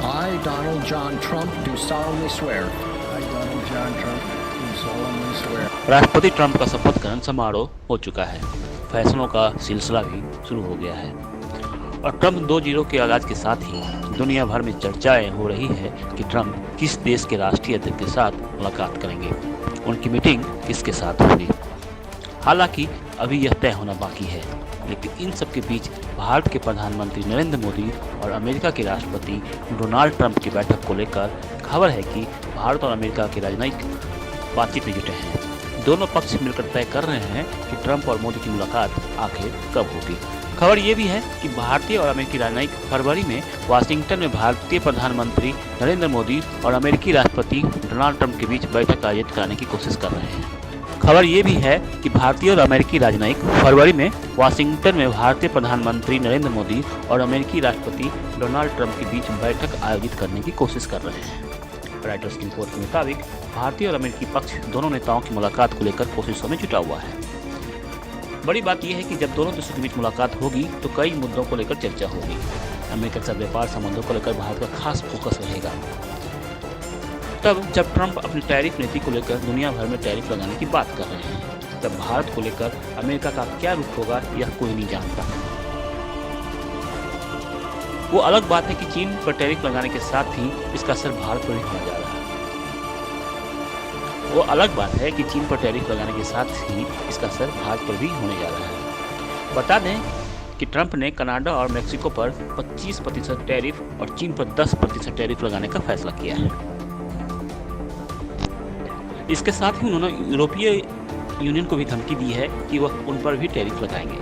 I, Donald John Trump, do solemnly swear. I, Donald John Trump, do solemnly swear. राष्ट्रपति Trump का शपथ ग्रहण समारोह हो चुका है। फैसलों का सिलसिला भी शुरू हो गया है और ट्रंप 2-0 के आगाज के साथ ही दुनिया भर में चर्चाएं हो रही है कि ट्रंप किस देश के राष्ट्रीय अध्यक्ष के साथ मुलाकात करेंगे, उनकी मीटिंग किसके साथ होगी। हालांकि अभी यह तय होना बाकी है, लेकिन इन सब के बीच भारत के प्रधानमंत्री नरेंद्र मोदी और अमेरिका के राष्ट्रपति डोनाल्ड ट्रंप की बैठक को लेकर खबर है कि भारत और अमेरिका के राजनयिक बातचीत में जुटे हैं। दोनों पक्ष मिलकर तय कर रहे हैं कि ट्रंप और मोदी की मुलाकात आखिर कब होगी। खबर ये भी है कि भारतीय और अमेरिकी राजनयिक फरवरी में वाशिंगटन में भारतीय प्रधानमंत्री नरेंद्र मोदी और अमेरिकी राष्ट्रपति डोनाल्ड ट्रंप के बीच बैठक आयोजित कराने की कोशिश कर रहे हैं। खबर ये भी है कि भारतीय और अमेरिकी राजनयिक फरवरी में वाशिंगटन में भारतीय प्रधानमंत्री नरेंद्र मोदी और अमेरिकी राष्ट्रपति डोनाल्ड ट्रंप के बीच बैठक आयोजित करने की कोशिश कर रहे हैं। रॉयटर्स की रिपोर्ट के मुताबिक भारतीय और अमेरिकी पक्ष दोनों नेताओं की मुलाकात को लेकर कोशिशों में जुटा हुआ है। बड़ी बात यह है कि जब दोनों देशों के बीच मुलाकात होगी तो कई मुद्दों को लेकर चर्चा होगी। अमेरिका के साथ व्यापार संबंधों को लेकर भारत का खास फोकस रहेगा। तब जब ट्रंप अपनी टैरिफ नीति को लेकर दुनिया भर में टैरिफ लगाने की बात कर रहे हैं, तब भारत को लेकर अमेरिका का क्या रुख होगा यह कोई नहीं जानता। वो अलग बात है कि चीन पर टैरिफ लगाने के साथ ही इसका असर भारत पर भी होने जा रहा है। वो अलग बात है कि चीन पर टैरिफ लगाने के साथ ही इसका असर भारत पर भी होने जा रहा है। बता दें कि ट्रंप ने कनाडा और मेक्सिको पर 25% टैरिफ और चीन पर 10% टैरिफ लगाने का फैसला किया है। इसके साथ ही उन्होंने यूरोपीय यूनियन को भी धमकी दी है कि वह उन पर भी टैरिफ लगाएंगे।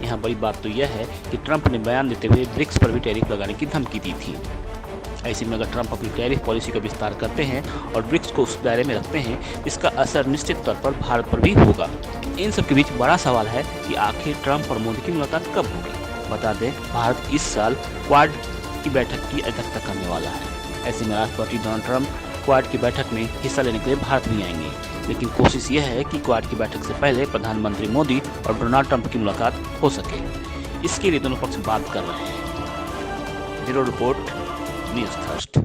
यहाँ बड़ी बात तो यह है कि ट्रंप ने बयान देते हुए ब्रिक्स पर भी टैरिफ लगाने की धमकी दी थी। ऐसे में अगर ट्रंप अपनी टैरिफ पॉलिसी का विस्तार करते हैं और ब्रिक्स को उस दायरे में रखते हैं, इसका असर निश्चित तौर पर भारत पर भी होगा। इन सब के बीच बड़ा सवाल है कि आखिर ट्रंप और मोदी की मुलाकात कब होगी। बता दें, भारत इस साल क्वाड की बैठक की अध्यक्षता करने वाला है। ऐसे में राष्ट्रपति डोनाल्ड ट्रंप क्वाड की बैठक में हिस्सा लेने के लिए भारत भी आएंगे, लेकिन कोशिश यह है कि क्वाड की बैठक से पहले प्रधानमंत्री मोदी और डोनाल्ड ट्रंप की मुलाकात हो सके। इसके लिए दोनों पक्ष बात कर रहे हैं। Bureau report, news thirst.